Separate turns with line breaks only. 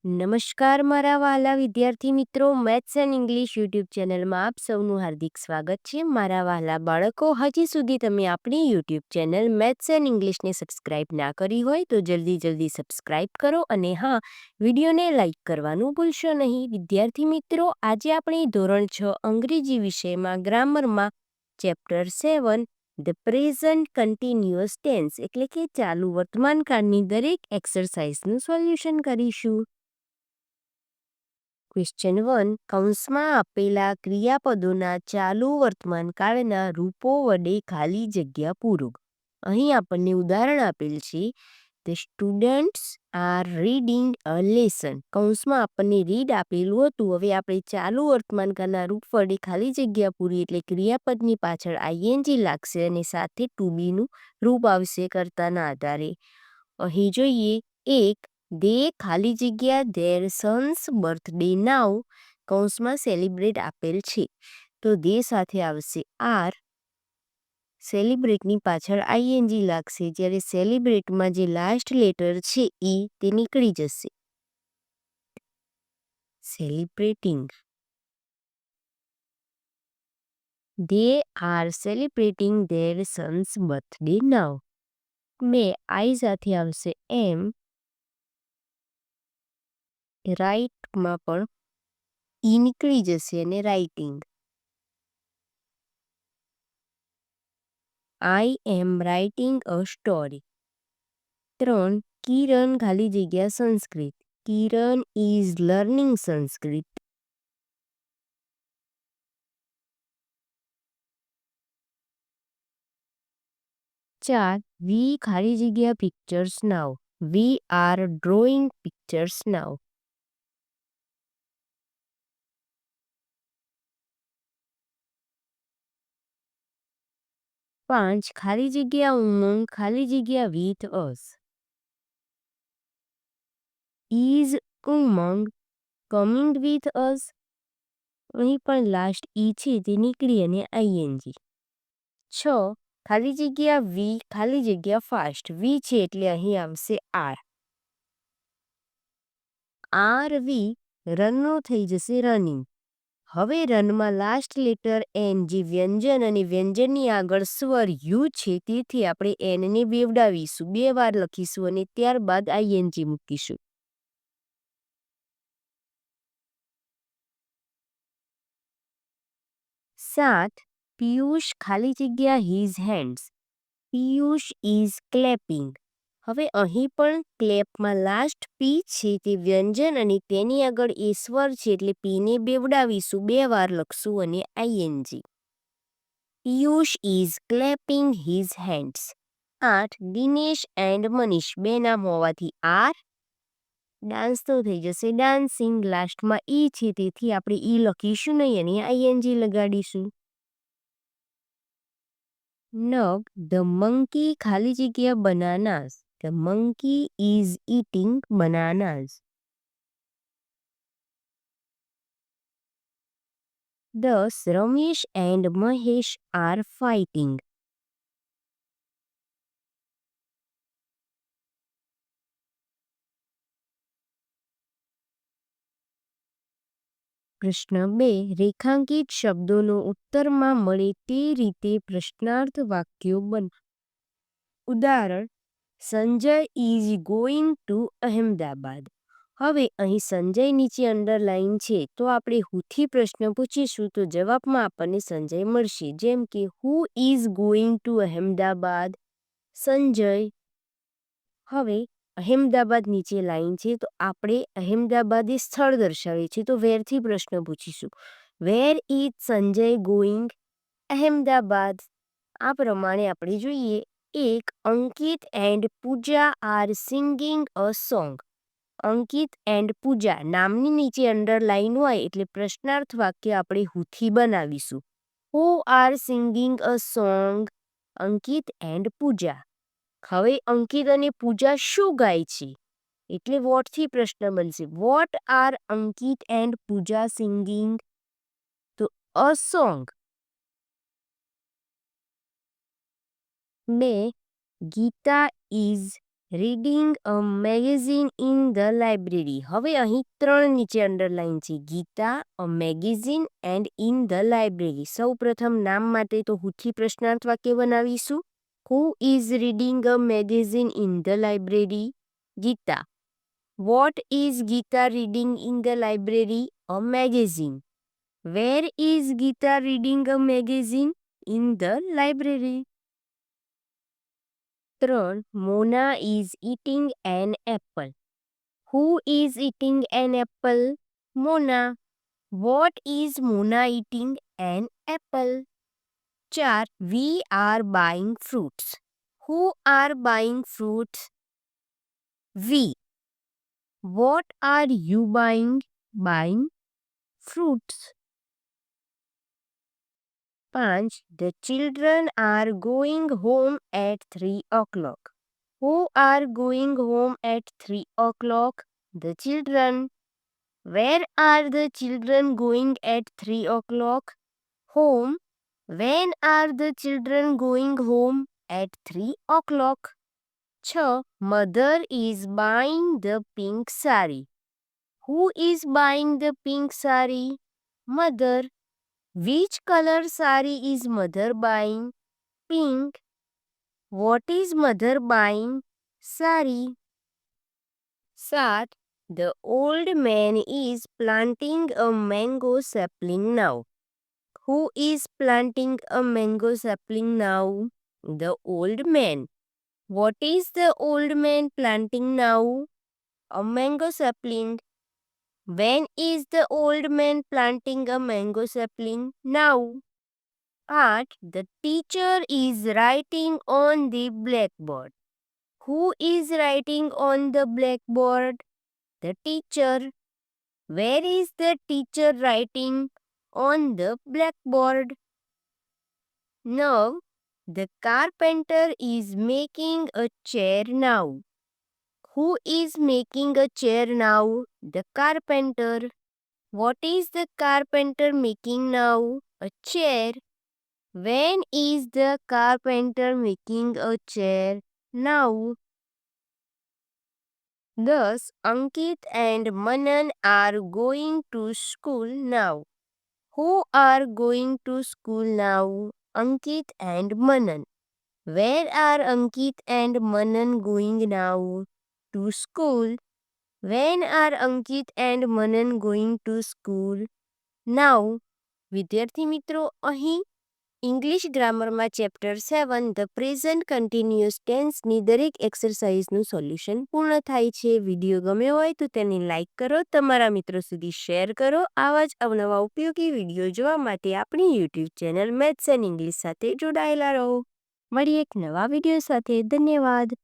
નમસ્કાર મારા વહાલા વિદ્યાર્થી મિત્રો, મેથ્સ એન્ડ ઇંગ્લિશ યુટ્યુબ ચેનલમાં આપ સૌનું હાર્દિક સ્વાગત છે. મારા વહાલા બાળકો, હજી સુધી તમે આપણી યુટ્યુબ ચેનલ મેથ્સ એન્ડ ઇંગ્લિશને સબસ્ક્રાઇબ ના કરી હોય તો જલ્દી સબસ્ક્રાઇબ કરો અને હા, વિડીયોને લાઇક કરવાનું ભૂલશો નહીં. વિદ્યાર્થી મિત્રો, આજે આપણે ધોરણ 6 અંગ્રેજી વિષયમાં ગ્રામરમાં chapter 7 the present continuous tense એટલે કે ચાલુ વર્તમાન કાળની દરેક એક્સરસાઇઝનું સોલ્યુશન કરીશું. ક્વેશ્ચન 1. કૌંસમાં આપેલા ક્રિયાપદોના ચાલુ વર્તમાન કાળના રૂપો વડે ખાલી જગ્યા પૂરો. અહીં આપણને ઉદાહરણ આપેલ છે. The students are reading a lesson. કૌંસમાં આપણને રીડ આપેલું હતું. હવે આપણે ચાલુ વર્તમાન કાળના રૂપ વડે ખાલી જગ્યા પૂરી એટલે ક્રિયાપદની પાછળ આઈએનજી લાગશે અને સાથે ટુ બીનું રૂપ આવશે કર્તાના આધારે. અહીં જોઈએ. 1. દે ખાલી જગ્યા ધેર સન્સ બર્થડે નાઉ. કૌંસમાં સેલિબ્રેટ આપેલ છે તો દે સાથે આવશે આર. સેલિબ્રેટની પાછળ આઈએનજી લાગશે જ્યારે સેલિબ્રેટમાં જે લાસ્ટ લેટર છે એ તે નીકળી જશે. Celebrating. They are celebrating their sons birthday now. I સાથે આવશે એમ. રાઇટમાં પણ ઈ નીકળી જશે અને writing. I am writing a story. 3. Kiran ખાલી જગ્યા Sanskrit. Kiran is learning Sanskrit. 4. We ખાલી જગ્યા pictures now. We are drawing pictures now. 5. ખાલી જગ્યા ઉમંગ ખાલી જગ્યા with us. Is Umang coming with us. અહીં પણ લાસ્ટ ઈ છે તે નીકળી અને આઈએનજી. 6. ખાલી જગ્યા વી ખાલી જગ્યા ફાસ્ટ. વી છે એટલે અહીં આવશે આર. આર વી રનનો થઈ જશે રનિંગ. હવે રનમાં લાસ્ટ લેટર એન જે વ્યંજન અને વ્યંજનની આગળ સ્વર યુ છે તેથી આપણે એનને બેવડાવીશું, 2 વાર લખીશું અને ત્યારબાદ આઈએનજી મૂકીશું. 7. પિયુષ ખાલી જગ્યા his hands. Piyush is clapping. હવે અહીં પણ ક્લેપમાં લાસ્ટ પી છે તે વ્યંજન અને તેની આગળ એ સ્વર છે એટલે પીને બેવડાવીશું, 2 વાર લખશું અને ING. Piyush is clapping his hands. 8. Dinesh and Manish. 2 નામ હોવાથી આર. ડાન્સ તો થઈ જશે ડાન્સિંગ. લાસ્ટમાં ઈ છે તેથી આપણે ઈ લખીશું નહીં અને આઈએનજી લગાડીશું. 9. ધ મંકી ખાલી જગ્યા bananas. The monkey is eating bananas. 10. Ramesh and Mahesh are fighting. પ્રશ્ન 2. રેખાંકિત શબ્દોનો ઉત્તરમાં મળે તે રીતે પ્રશ્નાર્થ વાક્યો બન. ઉદાહરણ. Sanjay is going to Ahmedabad. હવે અહીં સંજય નીચે અંડરલાઈન છે તો આપણે હુથી પ્રશ્ન પૂછીશું તો જવાબમાં આપણને સંજય મળશે. જેમ કે who is going to Ahmedabad? Sanjay. હવે અહેમદાબાદ નીચે લાઈન છે તો આપણે અહેમદાબાદ એ સ્થળ દર્શાવે છે તો વેરથી પ્રશ્ન પૂછીશું. Where is Sanjay going? Ahmedabad. આ પ્રમાણે આપણે જોઈએ. 1. Ankit and Puja are singing a song. Ankit and Puja નામની નીચે અંડરલાઈન હોય એટલે પ્રશ્નાર્થ વાક્ય આપણે હુથી બનાવીશું. Who are singing a song? Ankit and Puja. હવે અંકિત અને પૂજા શું ગાય છે એટલે વોટથી પ્રશ્ન બનશે. What are Ankit and Puja singing? તો a song. 2. Gita is reading a magazine in the library. હવે અહીં 3 નીચે અંડરલાઇન છે. Gita, a magazine and in the library. સૌ પ્રથમ નામ માટે તો હુથી પ્રશ્નાર્થ વાક્ય બનાવીશું. Who is reading a magazine in the library? Gita. What is Gita reading in the library? A magazine. Where is Gita reading a magazine? In the library. 3. Mona is eating an apple. Who is eating an apple? Mona. What is Mona eating? An apple. 4. We are buying fruits. Who are buying fruits? We. What are you buying? Buying fruits. 5. The children are going home at 3 o'clock. Who are going home at 3 o'clock? The children. Where are the children going at 3 o'clock? Home. When are the children going home? At 3 o'clock. 6. Mother is buying the pink sari. Who is buying the pink sari? Mother. Which color sari is mother buying? Pink. What is mother buying? Sari. 7. The old man is planting a mango sapling now. Who is planting a mango sapling now? The old man. What is the old man planting now? A mango sapling. When is the old man planting a mango sapling? Now. 8. The teacher is writing on the blackboard. Who is writing on the blackboard? The teacher. Where is the teacher writing on the blackboard? 9. The carpenter is making a chair now. Who is making a chair now? The carpenter. What is the carpenter making now? A chair. When is the carpenter making a chair? Now. Thus, Ankit and Manan are going to school now. Who are going to school now? Ankit and Manan. Where are Ankit and Manan going now? To school. When are Ankit and Manan going to school? Now. વિદ્યાર્થી મિત્રો, અહીં English ગ્રામરમાં chapter 7 the present continuous ટેન્સની દરેક એક્સરસાઇઝનું solution પૂર્ણ થાય છે. વિડીયો ગમ્યો હોય તો તેને લાઇક કરો, તમારા મિત્રો સુધી શેર કરો. આવા જ અવનવા ઉપયોગી વિડીયો જોવા માટે આપણી YouTube channel maths and English સાથે જોડાયેલા રહો. મળીએ એક નવા વિડીયો સાથે. ધન્યવાદ.